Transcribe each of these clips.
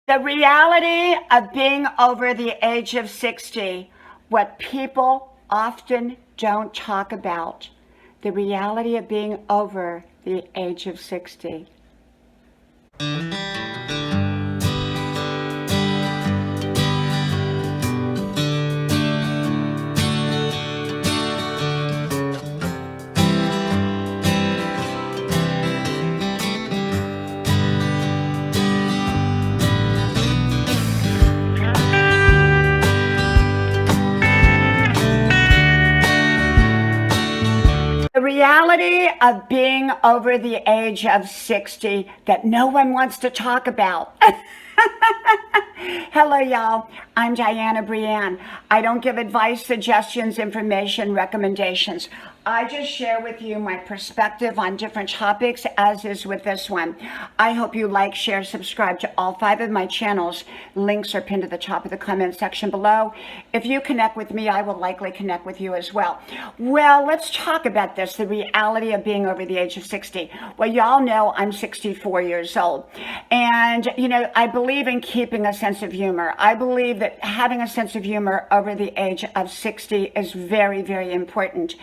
The reality of being over the age of 60, what people often don't talk about, the reality of being over the age of 60. The reality of being over the age of 60 that no one wants to talk about. Hello, y'all. I'm Dianna Brianne. I don't give advice, suggestions, information, recommendations. I just share with you my perspective on different topics, as is with this one. I hope you like, share, subscribe to all 5 of my channels. Links are pinned to the top of the comment section below. If you connect with me, I will likely connect with you as well. Well, let's talk about this, the reality of being over the age of 60. Well, y'all know I'm 64 years old. And, I believe in keeping a sense of humor. I believe that having a sense of humor over the age of 60 is very, very important.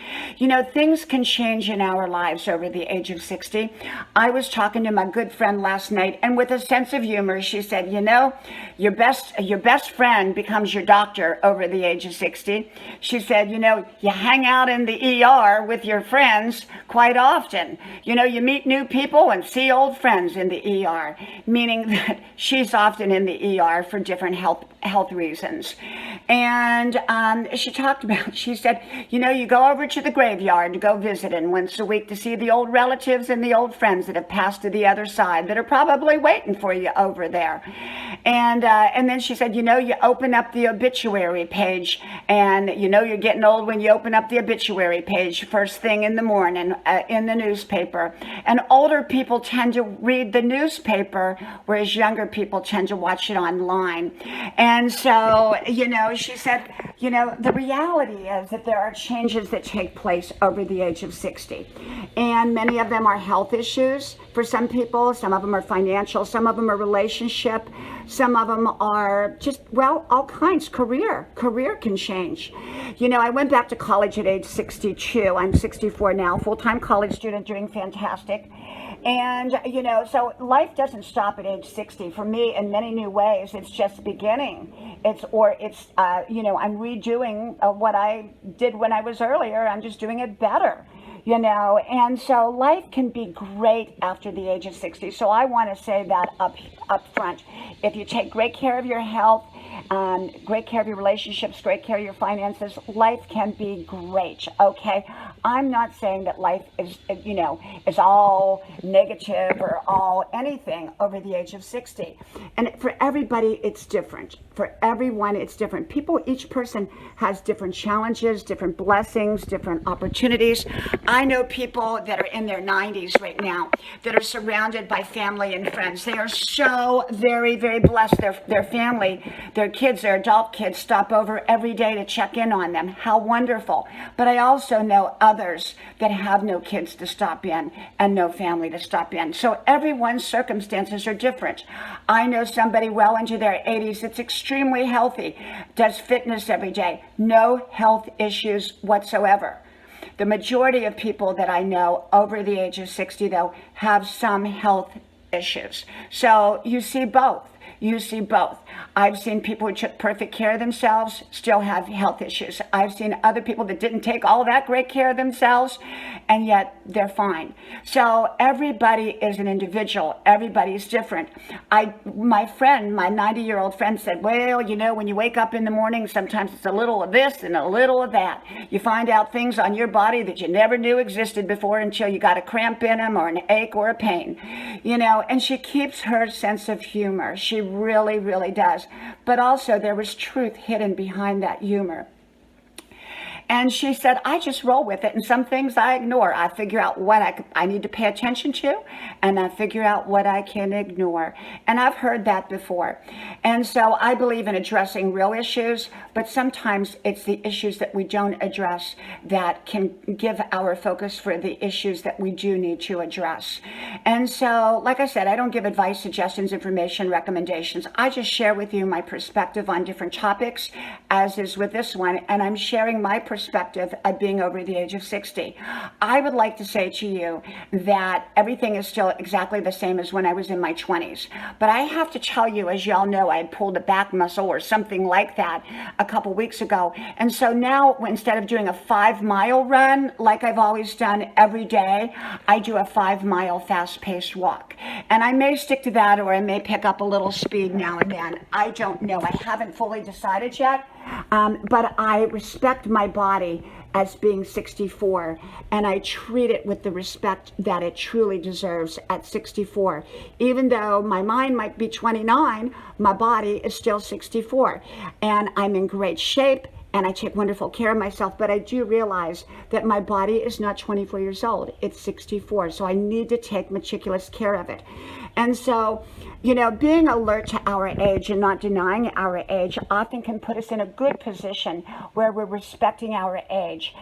Things can change in our lives over the age of 60. I was talking to my good friend last night, and with a sense of humor, she said, your best friend becomes your doctor over the age of 60. She said, you hang out in the ER with your friends quite often. You meet new people and see old friends in the ER, meaning that she's often in the ER for different health reasons. And she said, you go over to the graveyard to go visiting once a week to see the old relatives and the old friends that have passed to the other side that are probably waiting for you over there. And then she said, you open up the obituary page, and you're getting old when you open up the obituary page first thing in the morning in the newspaper. And older people tend to read the newspaper, whereas younger people tend to watch it online. And so, she said, the reality is that there are changes that take place over the age of 60. And many of them are health issues for some people. Some of them are financial. Some of them are relationship. Some of them are just, all kinds. Career can change. I went back to college at age 62. I'm 64 now, full-time college student, doing fantastic. And, so life doesn't stop at age 60. For me, in many new ways, it's just beginning. I'm redoing what I did when I was earlier. I'm just doing it better, and so life can be great after the age of 60. So I want to say that up front. If you take great care of your health, great care of your relationships, great care of your finances, life can be great, okay? I'm not saying that life is all negative or all anything over the age of 60. And for everybody, it's different. For everyone, it's different. Each person has different challenges, different blessings, different opportunities. I know people that are in their 90s right now that are surrounded by family and friends. They are so very, very blessed. Their family, their kids, their adult kids stop over every day to check in on them. How wonderful. But I also know others that have no kids to stop in and no family to stop in. So everyone's circumstances are different. I know somebody well into their 80s that's extremely healthy, does fitness every day, no health issues whatsoever. The majority of people that I know over the age of 60, though, have some health issues. So you see both. I've seen people who took perfect care of themselves still have health issues. I've seen other people that didn't take all that great care of themselves, and yet they're fine. So everybody is an individual. Everybody's different. My 90-year-old friend said, well, when you wake up in the morning, sometimes it's a little of this and a little of that. You find out things on your body that you never knew existed before until you got a cramp in them or an ache or a pain, and she keeps her sense of humor. She really, really does. But also there was truth hidden behind that humor. And she said, I just roll with it. And some things I ignore. I figure out what I need to pay attention to, and I figure out what I can ignore. And I've heard that before. And so I believe in addressing real issues, but sometimes it's the issues that we don't address that can give our focus for the issues that we do need to address. And so, like I said, I don't give advice, suggestions, information, recommendations. I just share with you my perspective on different topics, as is with this one, and I'm sharing my perspective of being over the age of 60. I would like to say to you that everything is still exactly the same as when I was in my 20s. But I have to tell you, as y'all know, I had pulled a back muscle or something like that a couple weeks ago. And so now, instead of doing a 5-mile run like I've always done every day, I do a 5-mile fast-paced walk. And I may stick to that, or I may pick up a little speed now and then. I don't know. I haven't fully decided yet. But I respect my body as being 64, and I treat it with the respect that it truly deserves at 64. Even though my mind might be 29, my body is still 64, and I'm in great shape, and I take wonderful care of myself, but I do realize that my body is not 24 years old, it's 64, so I need to take meticulous care of it. And so, being alert to our age and not denying our age often can put us in a good position where we're respecting our age.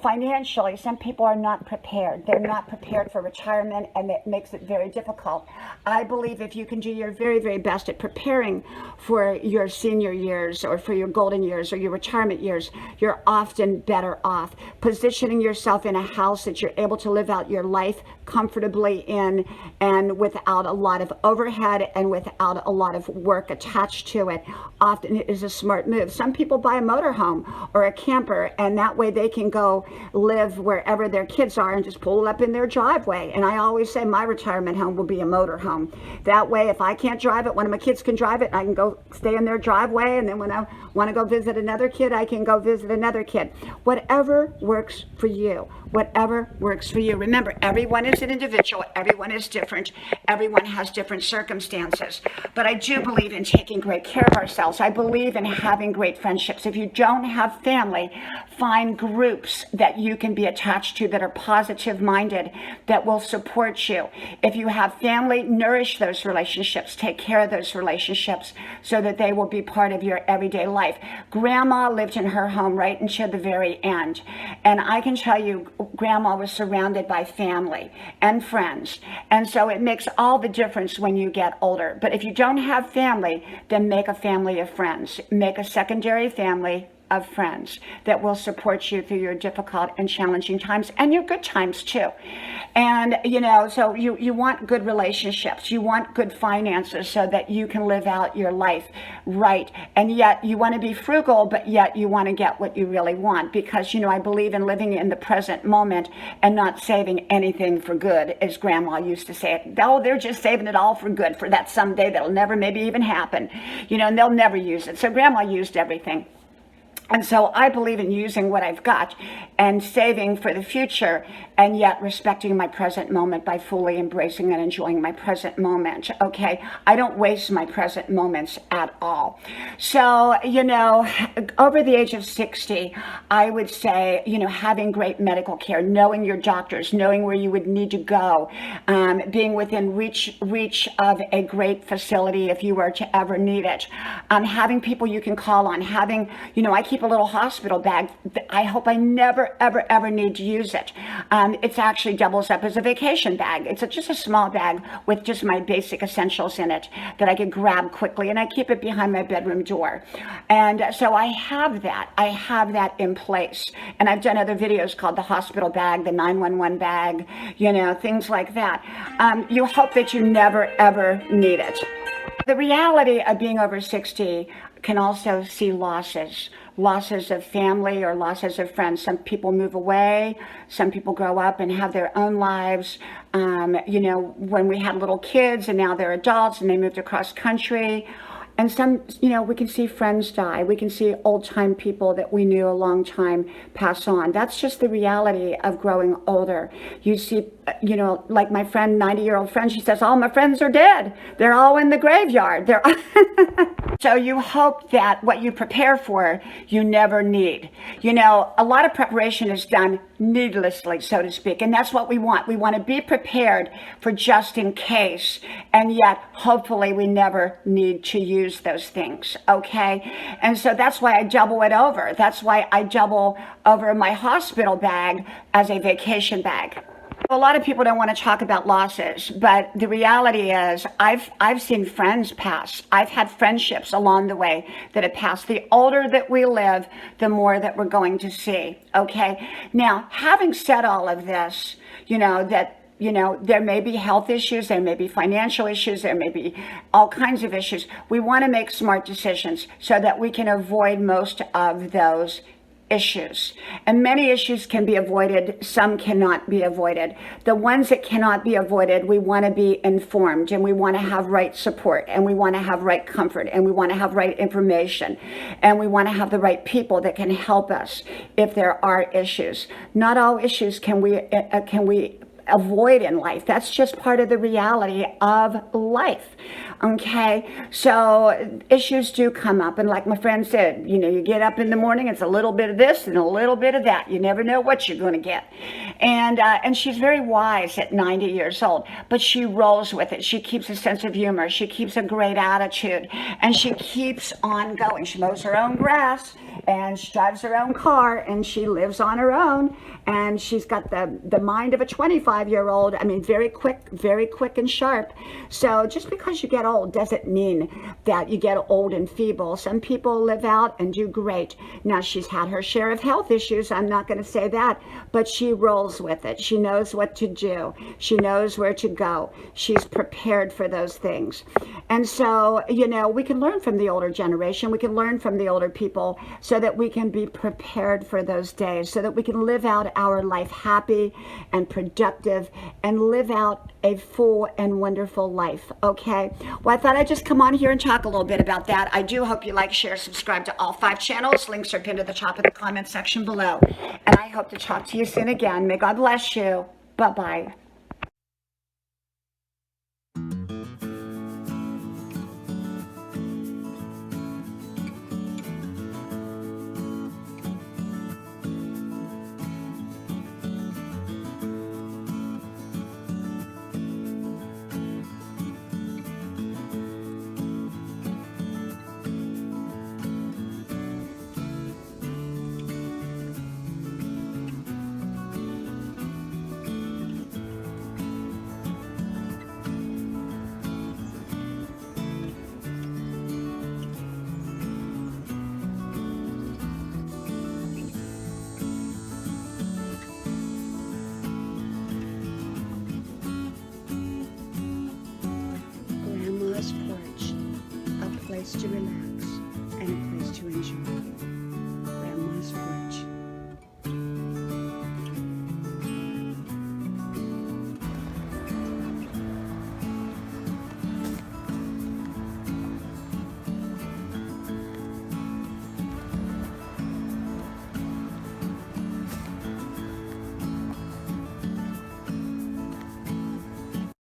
Financially, some people are not prepared. They're not prepared for retirement, and it makes it very difficult. I believe if you can do your very, very best at preparing for your senior years or for your golden years or your retirement years, you're often better off. Positioning yourself in a house that you're able to live out your life comfortably in, and without a lot of overhead and without a lot of work attached to it, often is a smart move. Some people buy a motorhome or a camper, and that way they can go live wherever their kids are and just pull it up in their driveway. And I always say my retirement home will be a motorhome. That way, if I can't drive it, one of my kids can drive it, and I can go stay in their driveway, and then when I want to go visit another kid, I can go visit another kid. Whatever works for you. Whatever works for you. Remember, everyone is an individual. Everyone is different. Everyone has different circumstances. But I do believe in taking great care of ourselves. I believe in having great friendships. If you don't have family, find groups that you can be attached to that are positive-minded, that will support you. If you have family, nourish those relationships. Take care of those relationships so that they will be part of your everyday life. Grandma lived in her home right until the very end. And I can tell you, Grandma was surrounded by family and friends. And so it makes all the difference when you get older. But if you don't have family, then make a family of friends. Make a secondary family of friends that will support you through your difficult and challenging times and your good times too. And so you want good relationships, you want good finances so that you can live out your life right. And yet you want to be frugal, but yet you want to get what you really want, because I believe in living in the present moment and not saving anything for good, as Grandma used to say it. Oh, they're just saving it all for good, for that someday that'll never maybe even happen, and they'll never use it. So Grandma used everything. And so I believe in using what I've got and saving for the future, and yet respecting my present moment by fully embracing and enjoying my present moment, okay? I don't waste my present moments at all. So, over the age of 60, I would say, having great medical care, knowing your doctors, knowing where you would need to go, being within reach of a great facility if you were to ever need it, having people you can call on, having, I keep a little hospital bag. I hope I never, ever, ever need to use it. It actually doubles up as a vacation bag. It's just a small bag with just my basic essentials in it that I can grab quickly, and I keep it behind my bedroom door. And so I have that in place. And I've done other videos called the hospital bag, the 911 bag, things like that. You hope that you never, ever need it. The reality of being over 60 can also see losses of family or losses of friends. Some people move away, some people grow up and have their own lives. When we had little kids and now they're adults and they moved across country. And some, we can see friends die. We can see old time people that we knew a long time pass on. That's just the reality of growing older. You see, like my friend, 90-year-old friend, she says, all my friends are dead. They're all in the graveyard. So you hope that what you prepare for, you never need. A lot of preparation is done needlessly, so to speak. And that's what we want. We want to be prepared for just in case. And yet, hopefully, we never need to use those things. Okay? And so that's why I double it over. That's why I double over my hospital bag as a vacation bag. A lot of people don't want to talk about losses, but the reality is I've seen friends pass. I've had friendships along the way that have passed. The older that we live, the more that we're going to see. Okay? Now, having said all of this, there may be health issues, there may be financial issues, there may be all kinds of issues. We want to make smart decisions so that we can avoid most of those issues. And many issues can be avoided, some cannot be avoided. The ones that cannot be avoided, we want to be informed, and we want to have right support, and we want to have right comfort, and we want to have right information, and we want to have the right people that can help us if there are issues. Not all issues can we avoid in life. That's just part of the reality of life. Okay, so issues do come up, and like my friend said, you get up in the morning, it's a little bit of this and a little bit of that. You never know what you're going to get. And she's very wise at 90 years old, but she rolls with it. She keeps a sense of humor. She keeps a great attitude, and she keeps on going. She mows her own grass, and she drives her own car, and she lives on her own, and she's got the mind of a 25-year-old. I mean, very quick and sharp. So just because you get old doesn't mean that you get old and feeble. Some people live out and do great. Now, she's had her share of health issues. I'm not going to say that, but she rolls with it. She knows what to do. She knows where to go. She's prepared for those things. And so, we can learn from the older generation. We can learn from the older people so that we can be prepared for those days, so that we can live out our life happy and productive and live out a full and wonderful life. Okay? Well, I thought I'd just come on here and talk a little bit about that. I do hope you like, share, subscribe to all 5 channels. Links are pinned at the top of the comment section below. And I hope to talk to you soon again. May God bless you. Bye-bye. Porch, a place to relax and a place to enjoy.